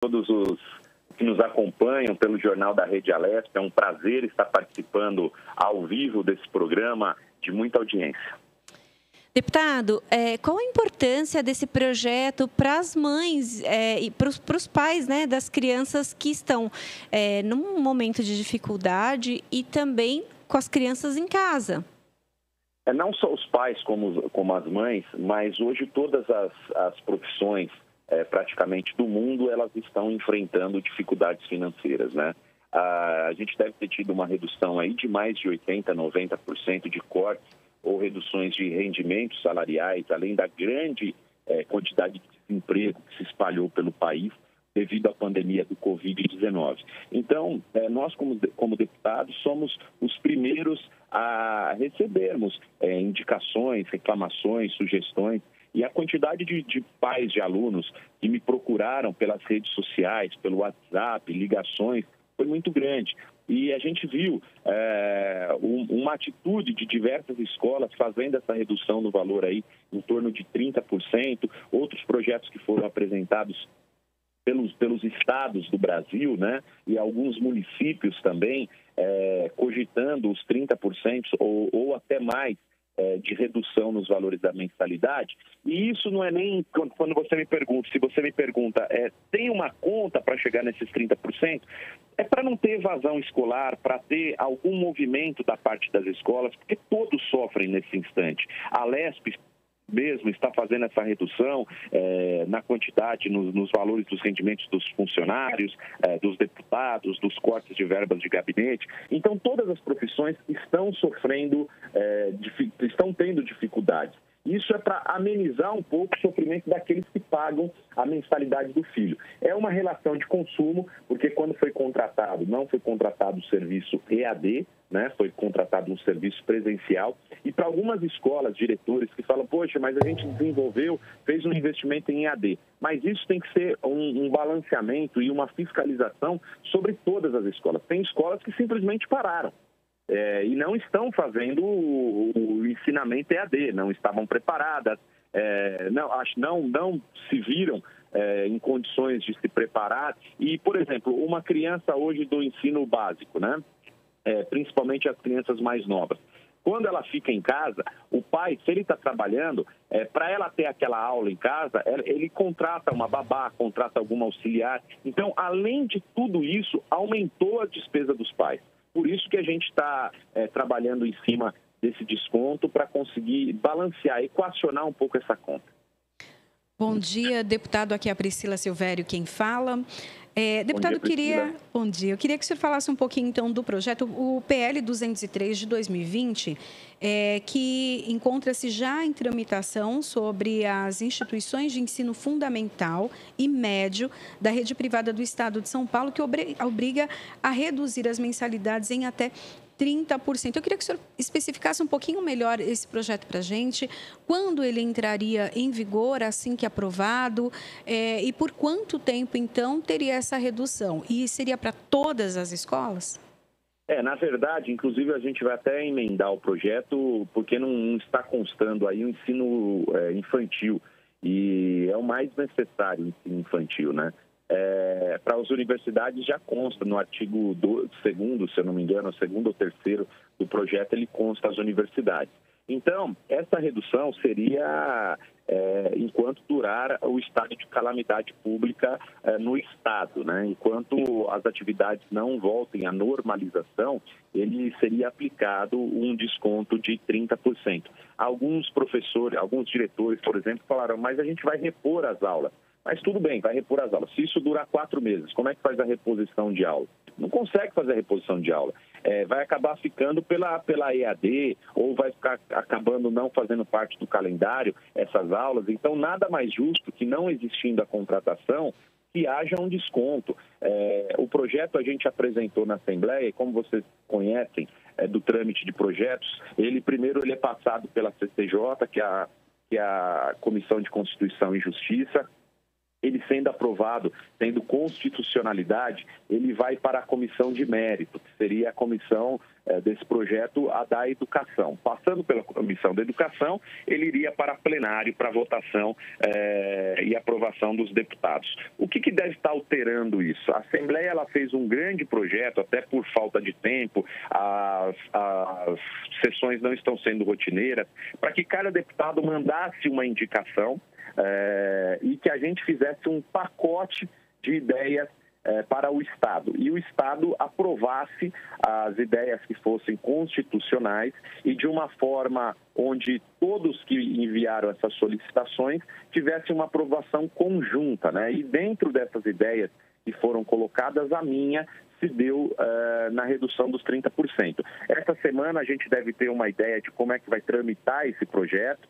todos os que nos acompanham pelo Jornal da Rede Alesp. É um prazer estar participando ao vivo desse programa de muita audiência. Deputado, qual a importância desse projeto para as mães e para os pais, né, das crianças que estão num momento de dificuldade e também com as crianças em casa? Não só os pais como as mães, mas hoje todas as profissões praticamente do mundo, elas estão enfrentando dificuldades financeiras, né? A gente deve ter tido uma redução aí de mais de 80%, 90% de cortes ou reduções de rendimentos salariais, além da grande quantidade de desemprego que se espalhou pelo país devido à pandemia do Covid-19. Então, nós como deputados somos os primeiros a recebermos indicações, reclamações, sugestões, e a quantidade de pais de alunos que me procuraram pelas redes sociais, pelo WhatsApp, ligações, foi muito grande. E a gente viu uma atitude de diversas escolas fazendo essa redução do valor aí em torno de 30%, outros projetos que foram apresentados pelos estados do Brasil, né, e alguns municípios também cogitando os 30% ou até mais de redução nos valores da mensalidade. E isso não é nem quando você me pergunta, se você me pergunta, tem uma conta para chegar nesses 30%? É para não ter evasão escolar, para ter algum movimento da parte das escolas, porque todos sofrem nesse instante. A Alesp mesmo está fazendo essa redução na quantidade, nos valores dos rendimentos dos funcionários, dos deputados, dos cortes de verbas de gabinete. Então, todas as profissões estão sofrendo, estão tendo dificuldades. Isso é para amenizar um pouco o sofrimento daqueles que pagam a mensalidade do filho. É uma relação de consumo, porque quando foi contratado, não foi contratado o serviço EAD, né? Foi contratado um serviço presencial. E para algumas escolas, diretores que falam, poxa, mas a gente desenvolveu, fez um investimento em EAD. Mas isso tem que ser um balanceamento e uma fiscalização sobre todas as escolas. Tem escolas que simplesmente pararam. E não estão fazendo o ensinamento EAD, não estavam preparadas, não se viram em condições de se preparar. E, por exemplo, uma criança hoje do ensino básico, né? Principalmente as crianças mais novas, quando ela fica em casa, o pai, se ele está trabalhando, para ela ter aquela aula em casa, ele contrata uma babá, contrata algum auxiliar. Então, além de tudo isso, aumentou a despesa dos pais. Por isso que a gente está trabalhando em cima desse desconto para conseguir balancear, equacionar um pouco essa conta. Bom dia, deputado. Aqui é a Priscila Silvério quem fala. Deputado, bom dia. Eu queria que o senhor falasse um pouquinho, então, do projeto, o PL 203 de 2020, que encontra-se já em tramitação sobre as instituições de ensino fundamental e médio da rede privada do Estado de São Paulo, que obriga a reduzir as mensalidades em até 30%. Eu queria que o senhor especificasse um pouquinho melhor esse projeto para a gente, quando ele entraria em vigor, assim que aprovado, e por quanto tempo, então, teria essa redução? E seria para todas as escolas? Na verdade, inclusive, a gente vai até emendar o projeto, porque não está constando aí o ensino infantil, e é o mais necessário o ensino infantil, né? Para as universidades já consta no artigo 2º, se eu não me engano, o 2º ou 3º do projeto, ele consta as universidades. Então, essa redução seria enquanto durar o estado de calamidade pública no Estado, né? Enquanto as atividades não voltem à normalização, ele seria aplicado um desconto de 30%. Alguns professores, alguns diretores, por exemplo, falaram, mas a gente vai repor as aulas. Mas tudo bem, vai repor as aulas. Se isso durar 4 meses, como é que faz a reposição de aula? Não consegue fazer a reposição de aula. Vai acabar ficando pela EAD ou vai ficar acabando não fazendo parte do calendário essas aulas. Então, nada mais justo que, não existindo a contratação, que haja um desconto. O projeto a gente apresentou na Assembleia, e como vocês conhecem do trâmite de projetos, primeiro ele é passado pela CCJ, que é a Comissão de Constituição e Justiça. ele sendo aprovado, tendo constitucionalidade, ele vai para a comissão de mérito, que seria a comissão desse projeto a da educação. Passando pela comissão da educação, ele iria para plenário, para votação e aprovação dos deputados. O que deve estar alterando isso? A Assembleia ela fez um grande projeto, até por falta de tempo, as sessões não estão sendo rotineiras, para que cada deputado mandasse uma indicação e que a gente fizesse um pacote de ideias para o Estado. E o Estado aprovasse as ideias que fossem constitucionais e de uma forma onde todos que enviaram essas solicitações tivessem uma aprovação conjunta, né? E dentro dessas ideias que foram colocadas, a minha se deu na redução dos 30%. Esta semana a gente deve ter uma ideia de como é que vai tramitar esse projeto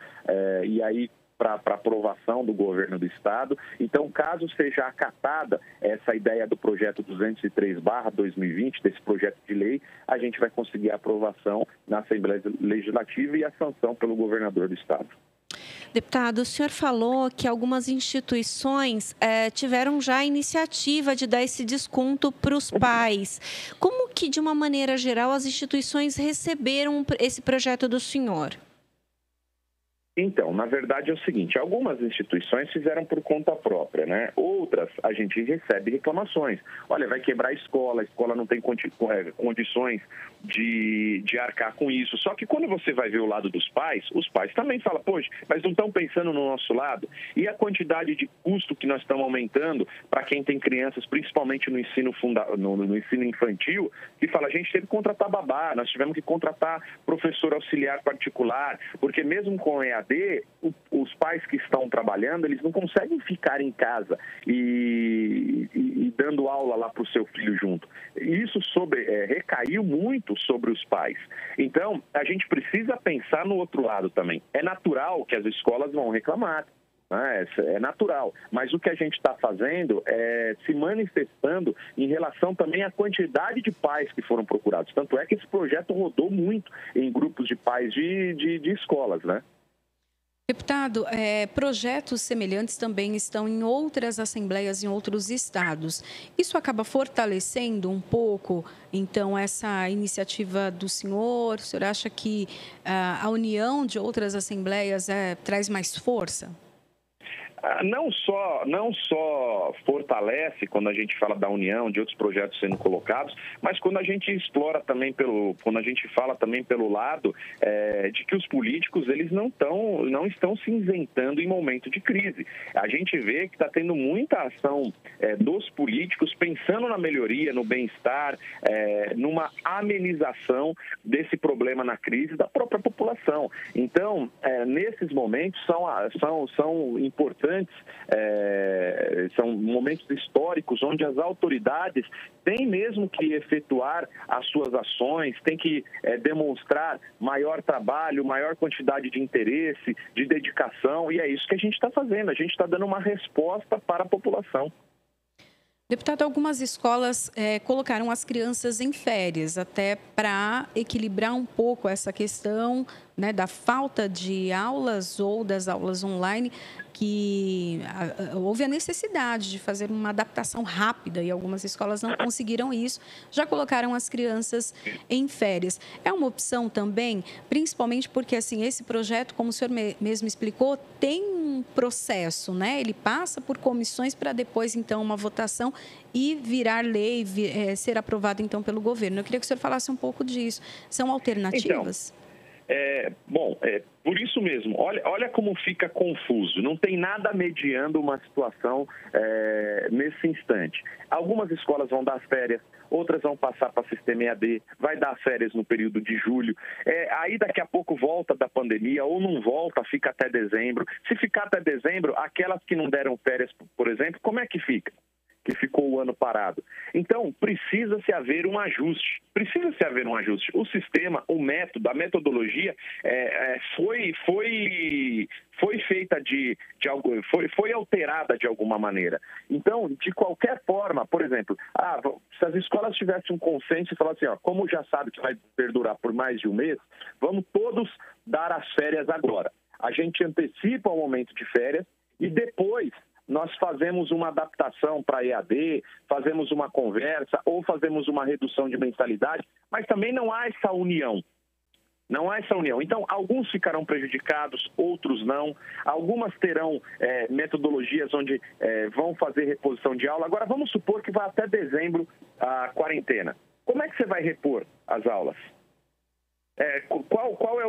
e aí para aprovação do governo do Estado. Então, caso seja acatada essa ideia do projeto 203/2020, desse projeto de lei, a gente vai conseguir a aprovação na Assembleia Legislativa e a sanção pelo governador do Estado. Deputado, o senhor falou que algumas instituições tiveram já a iniciativa de dar esse desconto para os pais. Como que, de uma maneira geral, as instituições receberam esse projeto do senhor? Então, na verdade é o seguinte, algumas instituições fizeram por conta própria, né? Outras, a gente recebe reclamações. Olha, vai quebrar a escola não tem condições de arcar com isso. Só que quando você vai ver o lado dos pais, os pais também falam, poxa, mas não estão pensando no nosso lado? E a quantidade de custo que nós estamos aumentando para quem tem crianças, principalmente no ensino infantil, que fala, a gente teve que contratar babá, nós tivemos que contratar professor auxiliar particular, porque mesmo com EAD, os pais que estão trabalhando, eles não conseguem ficar em casa e dando aula lá para o seu filho junto. Isso recaiu muito sobre os pais. Então, a gente precisa pensar no outro lado também. É natural que as escolas vão reclamar. É natural, mas o que a gente está fazendo é se manifestando em relação também à quantidade de pais que foram procurados. Tanto é que esse projeto rodou muito em grupos de pais de escolas, né? Deputado, projetos semelhantes também estão em outras assembleias em outros estados. Isso acaba fortalecendo um pouco, então, essa iniciativa do senhor? O senhor acha que a união de outras assembleias traz mais força? Não só fortalece quando a gente fala da união, de outros projetos sendo colocados, mas quando a gente explora também quando a gente fala também pelo lado de que os políticos eles não estão se isentando em momento de crise. A gente vê que está tendo muita ação dos políticos pensando na melhoria, no bem-estar, numa amenização desse problema na crise da própria população. Então, nesses momentos são importantes. São momentos históricos onde as autoridades têm mesmo que efetuar as suas ações, têm que demonstrar maior trabalho, maior quantidade de interesse, de dedicação, e é isso que a gente está fazendo. A gente está dando uma resposta para a população. Deputado, algumas escolas colocaram as crianças em férias, até para equilibrar um pouco essa questão, né, da falta de aulas ou das aulas online, que houve a necessidade de fazer uma adaptação rápida e algumas escolas não conseguiram isso, já colocaram as crianças em férias. É uma opção também, principalmente porque assim, esse projeto, como o senhor mesmo explicou, tem um processo, né? Ele passa por comissões para depois, então, uma votação e virar lei, ser aprovado, então, pelo governo. Eu queria que o senhor falasse um pouco disso. São alternativas? Por isso mesmo, olha como fica confuso, não tem nada mediando uma situação nesse instante. Algumas escolas vão dar férias, outras vão passar para sistema EAD, vai dar férias no período de julho, aí daqui a pouco volta da pandemia ou não volta, fica até dezembro. Se ficar até dezembro, aquelas que não deram férias, por exemplo, como é que fica? Que ficou o ano parado. Então, precisa-se haver um ajuste. O sistema, o método, a metodologia foi feita foi alterada de alguma maneira. Então, de qualquer forma, por exemplo, se as escolas tivessem um consenso e falassem, como já sabe que vai perdurar por mais de um mês, vamos todos dar as férias agora. A gente antecipa o momento de férias e depois nós fazemos uma adaptação para EAD, fazemos uma conversa ou fazemos uma redução de mensalidade, mas também não há essa união. Não há essa união. Então, alguns ficarão prejudicados, outros não. Algumas terão metodologias onde vão fazer reposição de aula. Agora, vamos supor que vai até dezembro a quarentena. Como é que você vai repor as aulas? Qual é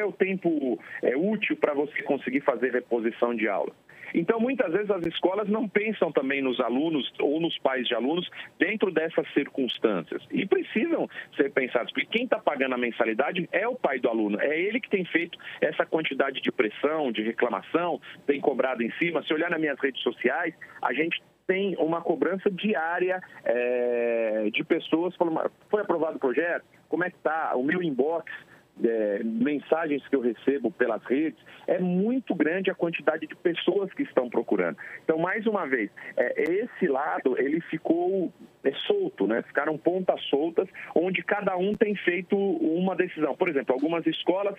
o tempo útil para você conseguir fazer reposição de aula? Então, muitas vezes, as escolas não pensam também nos alunos ou nos pais de alunos dentro dessas circunstâncias. E precisam ser pensados, porque quem está pagando a mensalidade é o pai do aluno. É ele que tem feito essa quantidade de pressão, de reclamação, tem cobrado em cima. Se olhar nas minhas redes sociais, a gente tem uma cobrança diária de pessoas falando: foi aprovado o projeto? Como é que está? O meu inbox, mensagens que eu recebo pelas redes, é muito grande a quantidade de pessoas que estão procurando. Então, mais uma vez, esse lado, ele ficou solto, né? Ficaram pontas soltas, onde cada um tem feito uma decisão. Por exemplo, algumas escolas,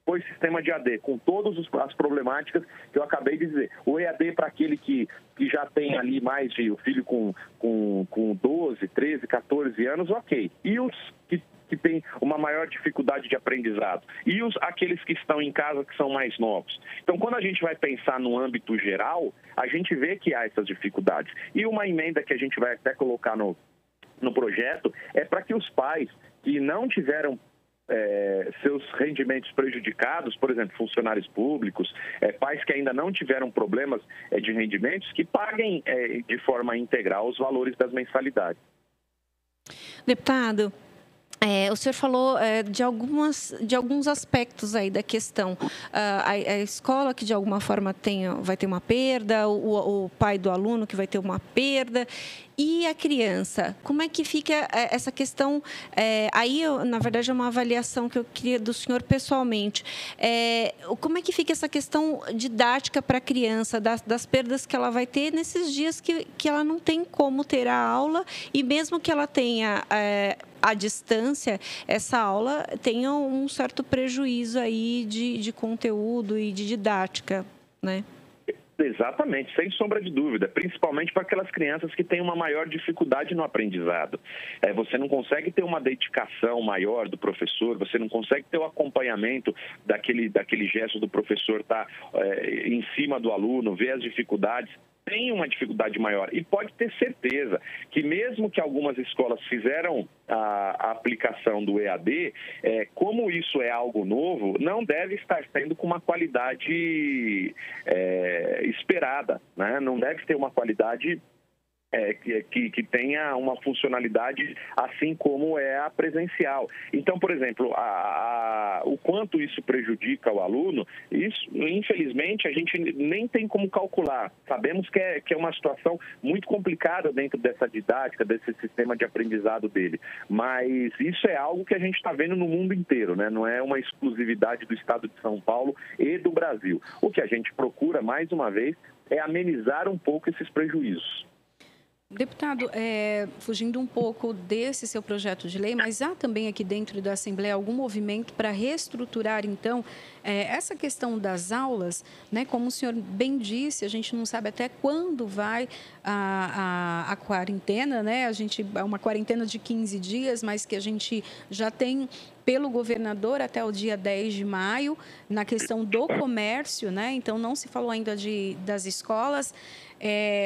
foi sistema de EAD, com todas as problemáticas que eu acabei de dizer. O EAD para aquele que já tem ali mais de o filho com 12, 13, 14 anos, ok. E os que têm uma maior dificuldade de aprendizado? E aqueles que estão em casa, que são mais novos? Então, quando a gente vai pensar no âmbito geral, a gente vê que há essas dificuldades. E uma emenda que a gente vai até colocar no projeto é para que os pais que não tiveram seus rendimentos prejudicados, por exemplo, funcionários públicos, pais que ainda não tiveram problemas de rendimentos, que paguem de forma integral os valores das mensalidades. Deputado, o senhor falou de alguns aspectos aí da questão. A escola que de alguma forma vai ter uma perda, o pai do aluno que vai ter uma perda. E a criança, como é que fica essa questão? Aí, na verdade, é uma avaliação que eu queria do senhor pessoalmente. Como é que fica essa questão didática para a criança, das perdas que ela vai ter nesses dias que ela não tem como ter a aula, e mesmo que ela tenha à distância, essa aula tenha um certo prejuízo aí de conteúdo e de didática, né? Exatamente, sem sombra de dúvida, principalmente para aquelas crianças que têm uma maior dificuldade no aprendizado. Você não consegue ter uma dedicação maior do professor, você não consegue ter o acompanhamento daquele gesto do professor estar em cima do aluno, ver as dificuldades. Tem uma dificuldade maior, e pode ter certeza que mesmo que algumas escolas fizeram a aplicação do EAD, como isso é algo novo, não deve estar sendo com uma qualidade esperada, né? Não deve ter uma qualidade que tenha uma funcionalidade assim como é a presencial. Então, por exemplo, o quanto isso prejudica o aluno, isso, infelizmente, a gente nem tem como calcular. Sabemos que é uma situação muito complicada dentro dessa didática, desse sistema de aprendizado dele. Mas isso é algo que a gente está vendo no mundo inteiro, né? Não é uma exclusividade do estado de São Paulo e do Brasil. O que a gente procura, mais uma vez, é amenizar um pouco esses prejuízos. Deputado, fugindo um pouco desse seu projeto de lei, mas há também aqui dentro da Assembleia algum movimento para reestruturar, então, essa questão das aulas, né? Como o senhor bem disse, a gente não sabe até quando vai a quarentena, né? É uma quarentena de 15 dias, mas que a gente já tem pelo governador até o dia 10 de maio, na questão do comércio, né? Então, não se falou ainda das escolas,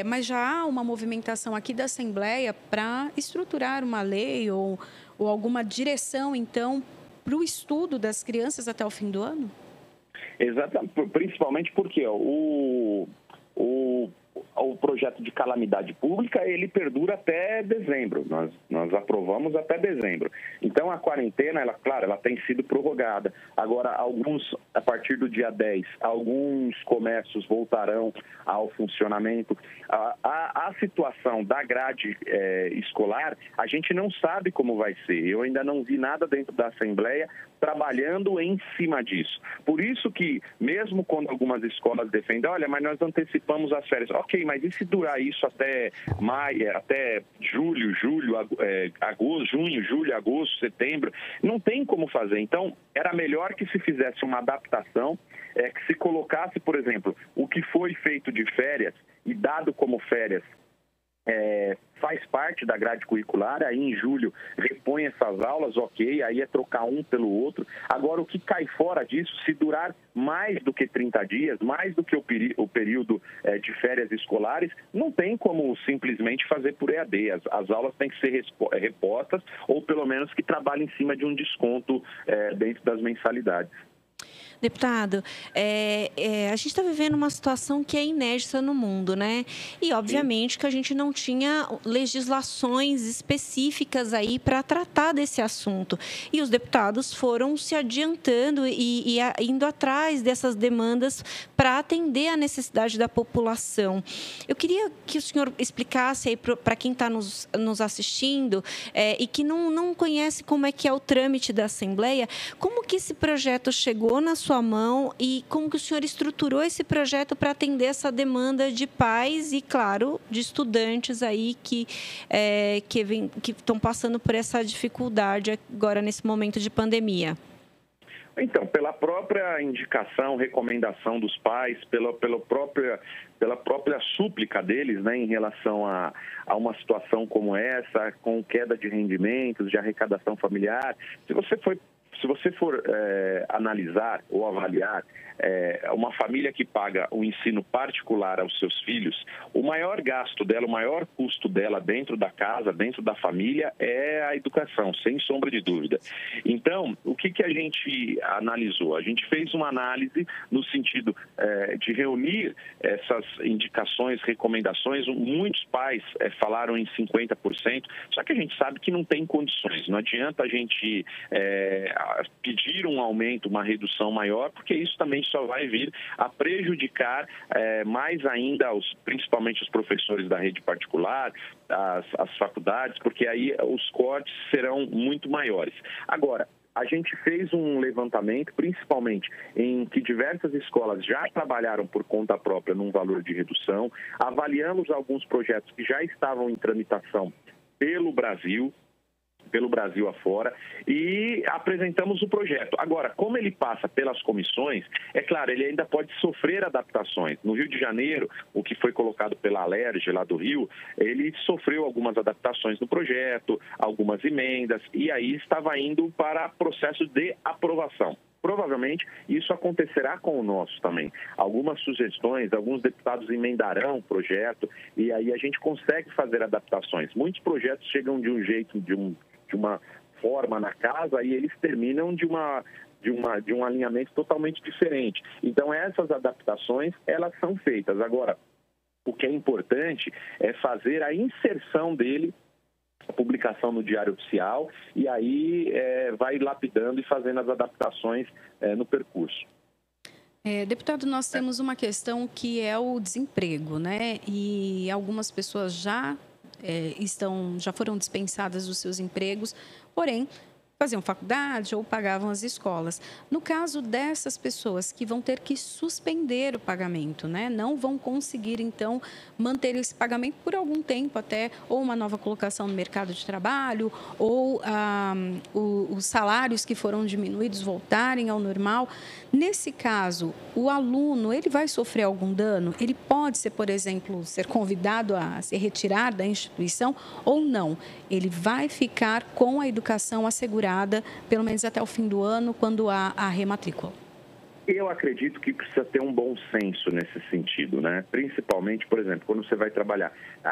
mas já há uma movimentação aqui da Assembleia para estruturar uma lei ou alguma direção, então, para o estudo das crianças até o fim do ano? Exatamente, principalmente porque o projeto de calamidade pública, ele perdura até dezembro. Nós aprovamos até dezembro. Então, a quarentena, ela tem sido prorrogada. Agora, a partir do dia 10, alguns comércios voltarão ao funcionamento. A situação da grade escolar, a gente não sabe como vai ser. Eu ainda não vi nada dentro da Assembleia trabalhando em cima disso. Por isso que, mesmo quando algumas escolas defendem, olha, mas nós antecipamos as férias. ok, mas e se durar isso até maio, até julho, agosto, junho, julho, agosto, setembro? Não tem como fazer. Então, era melhor que se fizesse uma adaptação, que se colocasse, por exemplo, o que foi feito de férias e dado como férias faz parte da grade curricular, aí em julho repõe essas aulas, ok, aí é trocar um pelo outro. Agora, o que cai fora disso, se durar mais do que 30 dias, mais do que o período de férias escolares, não tem como simplesmente fazer por EAD. As aulas têm que ser repostas ou pelo menos que trabalhem em cima de um desconto dentro das mensalidades. Deputado, a gente está vivendo uma situação que é inédita no mundo, né? E, obviamente, que a gente não tinha legislações específicas aí para tratar desse assunto. E os deputados foram se adiantando e indo atrás dessas demandas para atender a necessidade da população. Eu queria que o senhor explicasse aí para quem está nos assistindo e que não conhece como é que é o trâmite da Assembleia, como que esse projeto chegou na sua mão e como que o senhor estruturou esse projeto para atender essa demanda de pais e, claro, de estudantes aí que estão passando por essa dificuldade agora nesse momento de pandemia? Então, pela própria indicação, recomendação dos pais, pela própria súplica deles, né, em relação a uma situação como essa, com queda de rendimentos, de arrecadação familiar, se você for analisar ou avaliar uma família que paga o ensino particular aos seus filhos, o maior gasto dela, o maior custo dela dentro da casa, dentro da família, é a educação, sem sombra de dúvida. Então, o que a gente analisou? A gente fez uma análise no sentido de reunir essas indicações, recomendações. Muitos pais falaram em 50%, só que a gente sabe que não tem condições. Não adianta a gente pedir um aumento, uma redução maior, porque isso também só vai vir a prejudicar mais ainda, principalmente os professores da rede particular, as faculdades, porque aí os cortes serão muito maiores. Agora, a gente fez um levantamento, principalmente em que diversas escolas já trabalharam por conta própria num valor de redução, avaliamos alguns projetos que já estavam em tramitação pelo Brasil afora, e apresentamos o projeto. Agora, como ele passa pelas comissões, é claro, ele ainda pode sofrer adaptações. No Rio de Janeiro, o que foi colocado pela Alerj, lá do Rio, ele sofreu algumas adaptações no projeto, algumas emendas, e aí estava indo para processo de aprovação. Provavelmente isso acontecerá com o nosso também. Algumas sugestões, alguns deputados emendarão o projeto e aí a gente consegue fazer adaptações. Muitos projetos chegam de um jeito, de uma forma na casa e eles terminam de um alinhamento totalmente diferente. Então, essas adaptações, elas são feitas. Agora, o que é importante é fazer a inserção dele, a publicação no Diário Oficial, e aí vai lapidando e fazendo as adaptações no percurso. Deputado, nós temos uma questão que é o desemprego, né? E algumas pessoas já foram dispensadas dos seus empregos, porém faziam faculdade ou pagavam as escolas. No caso dessas pessoas que vão ter que suspender o pagamento, né? Não vão conseguir, então, manter esse pagamento por algum tempo até, ou uma nova colocação no mercado de trabalho, ou os salários que foram diminuídos voltarem ao normal. Nesse caso, o aluno, ele vai sofrer algum dano? Ele pode ser, por exemplo, ser convidado a se retirar da instituição ou não? Ele vai ficar com a educação assegurada, pelo menos até o fim do ano, quando há a rematrícula? Eu acredito que precisa ter um bom senso nesse sentido, né? Principalmente, por exemplo, quando você vai trabalhar.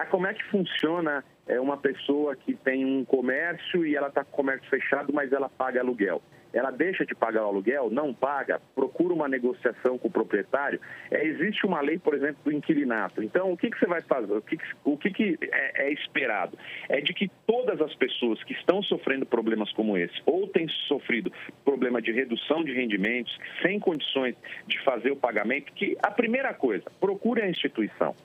Como é que funciona uma pessoa que tem um comércio e ela está com o comércio fechado, mas ela paga aluguel? Ela deixa de pagar o aluguel? Não paga? Procura uma negociação com o proprietário? Existe uma lei, por exemplo, do inquilinato. Então, o que você vai fazer? O que é esperado? É de que todas as pessoas que estão sofrendo problemas como esse, ou têm sofrido problema de redução de rendimentos, sem condições de fazer o pagamento, que a primeira coisa, procure a instituição.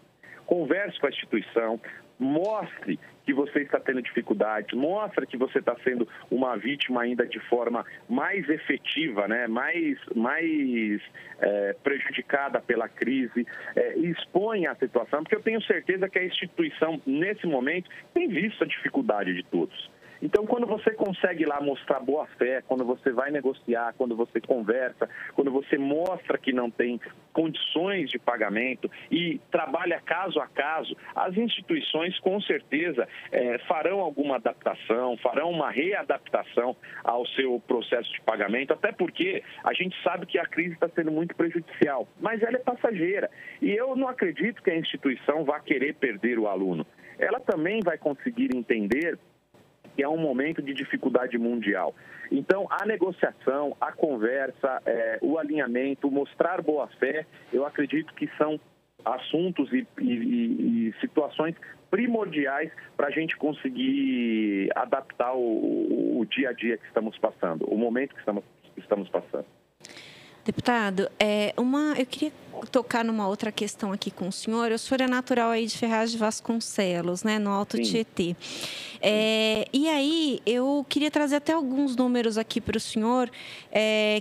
converse com a instituição, mostre que você está tendo dificuldade, mostra que você está sendo uma vítima ainda de forma mais efetiva, né? mais prejudicada pela crise, expõe a situação, porque eu tenho certeza que a instituição, nesse momento, tem visto a dificuldade de todos. Então, quando você consegue lá mostrar boa fé, quando você vai negociar, quando você conversa, quando você mostra que não tem condições de pagamento e trabalha caso a caso, as instituições com certeza farão alguma adaptação, farão uma readaptação ao seu processo de pagamento, até porque a gente sabe que a crise está sendo muito prejudicial, mas ela é passageira. E eu não acredito que a instituição vá querer perder o aluno. Ela também vai conseguir entender que é um momento de dificuldade mundial. Então, a negociação, a conversa, o alinhamento, mostrar boa-fé, eu acredito que são assuntos e situações primordiais para a gente conseguir adaptar o dia a dia que estamos passando, o momento que estamos passando. Deputado, eu queria tocar numa outra questão aqui com o senhor. O senhor é natural aí de Ferraz de Vasconcelos, né, no Alto Tietê. E aí, eu queria trazer até alguns números aqui para o senhor,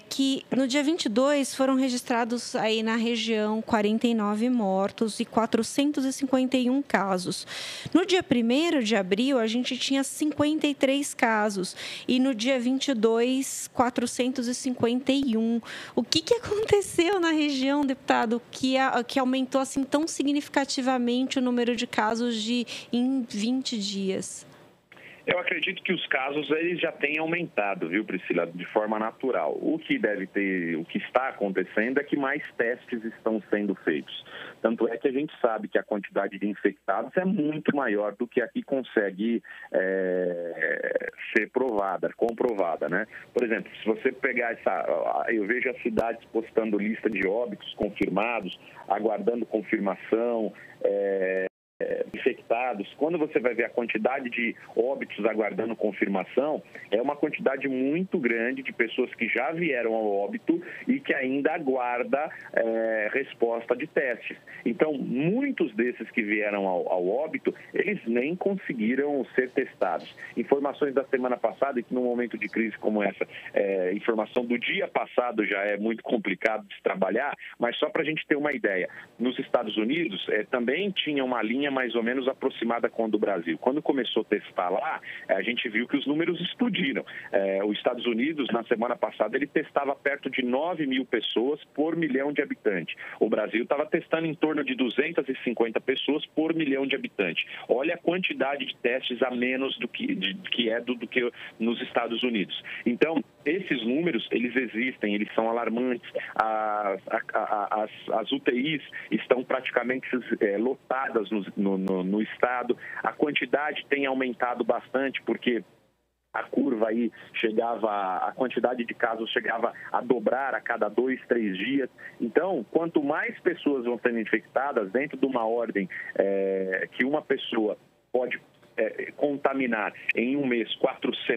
que no dia 22 foram registrados aí na região 49 mortos e 451 casos. No dia 1º de abril, a gente tinha 53 casos e no dia 22, 451. O que aconteceu na região, deputado, que aumentou assim tão significativamente o número de casos em 20 dias? Eu acredito que os casos eles já têm aumentado, viu, Priscila, de forma natural. O que está acontecendo é que mais testes estão sendo feitos. Tanto é que a gente sabe que a quantidade de infectados é muito maior do que a que consegue ser comprovada, né? Por exemplo, se você pegar eu vejo as cidades postando lista de óbitos confirmados, aguardando confirmação, infectados. Quando você vai ver a quantidade de óbitos aguardando confirmação, é uma quantidade muito grande de pessoas que já vieram ao óbito e que ainda aguarda resposta de testes. Então, muitos desses que vieram ao óbito, eles nem conseguiram ser testados. Informações da semana passada, e que num momento de crise como essa, informação do dia passado já é muito complicado de se trabalhar, mas só para a gente ter uma ideia, nos Estados Unidos também tinha uma linha mais ou menos aproximada com a do Brasil. Quando começou a testar lá, a gente viu que os números explodiram. Os Estados Unidos, na semana passada, ele testava perto de 9 mil pessoas por milhão de habitantes. O Brasil estava testando em torno de 250 pessoas por milhão de habitantes. Olha a quantidade de testes a menos do que nos Estados Unidos. Então, esses números, eles existem, eles são alarmantes. As UTIs estão praticamente lotadas no estado. A quantidade tem aumentado bastante, porque a curva aí a quantidade de casos chegava a dobrar a cada 2, 3 dias. Então, quanto mais pessoas vão sendo infectadas, dentro de uma ordem que uma pessoa pode contaminar em um mês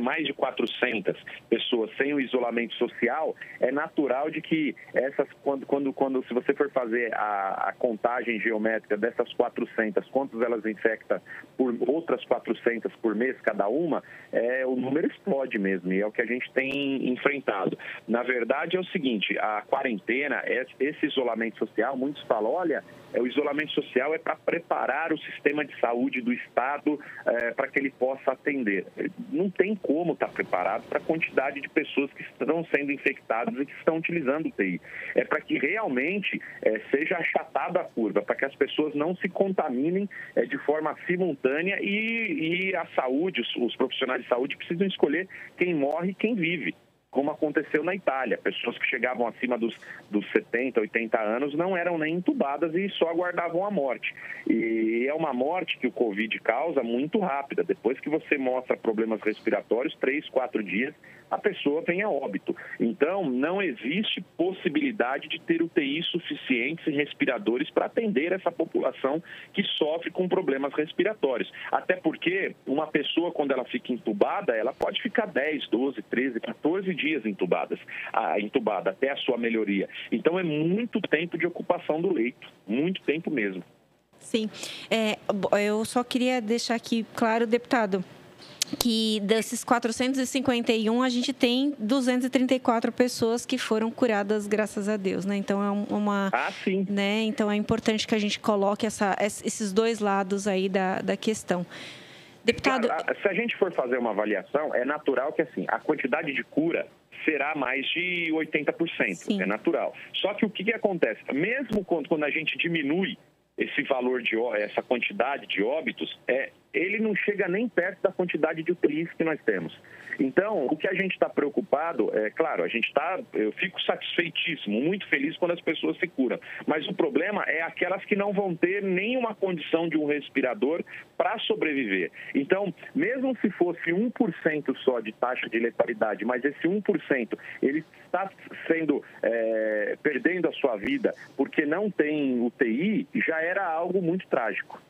mais de 400 pessoas sem o isolamento social, é natural de que se você for fazer a contagem geométrica dessas 400, quantas elas infectam por outras 400 por mês cada uma, o número explode mesmo, e é o que a gente tem enfrentado. Na verdade, é o seguinte, a quarentena, esse isolamento social, muitos falam, olha, o isolamento social é para preparar o sistema de saúde do Estado para que ele possa atender. Não tem como estar preparado para a quantidade de pessoas que estão sendo infectadas e que estão utilizando o UTI. É para que realmente seja achatada a curva, para que as pessoas não se contaminem de forma simultânea e a saúde, os profissionais de saúde precisam escolher quem morre e quem vive, como aconteceu na Itália. Pessoas que chegavam acima dos 70, 80 anos não eram nem entubadas e só aguardavam a morte. E é uma morte que o Covid causa muito rápida. Depois que você mostra problemas respiratórios, 3, 4 dias, a pessoa vem a óbito. Então, não existe possibilidade de ter UTIs suficientes e respiradores para atender essa população que sofre com problemas respiratórios. Até porque uma pessoa, quando ela fica entubada, ela pode ficar 10, 12, 13, 14 dias entubada até a sua melhoria. Então, é muito tempo de ocupação do leito, muito tempo mesmo. Sim. Eu só queria deixar aqui claro, deputado, que desses 451, a gente tem 234 pessoas que foram curadas, graças a Deus, né? Então, sim. Né? Então, é importante que a gente coloque esses dois lados aí da questão. Deputado... Claro, se a gente for fazer uma avaliação, é natural que, assim, a quantidade de cura será mais de 80%, Sim. É natural. Só que o que acontece? Mesmo quando a gente diminui esse valor essa quantidade de óbitos, ele não chega nem perto da quantidade de UTIs que nós temos. Então, o que a gente está preocupado, claro, eu fico satisfeitíssimo, muito feliz quando as pessoas se curam, mas o problema é aquelas que não vão ter nenhuma condição de um respirador para sobreviver. Então, mesmo se fosse 1% só de taxa de letalidade, mas esse 1%, ele está perdendo a sua vida porque não tem UTI, já era algo muito trágico.